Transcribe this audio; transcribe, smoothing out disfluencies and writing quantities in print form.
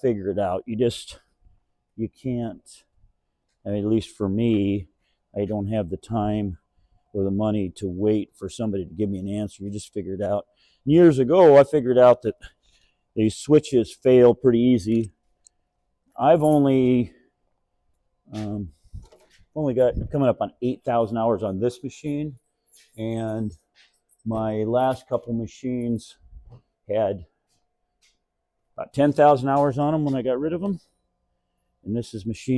figure it out. You can't, I mean, at least for me, I don't have the time or the money to wait for somebody to give me an answer. You just figure it out. Years ago, I figured out that these switches fail pretty easy. I've only got coming up on 8,000 hours on this machine, and my last couple machines had about 10,000 hours on them when I got rid of them. And this is machine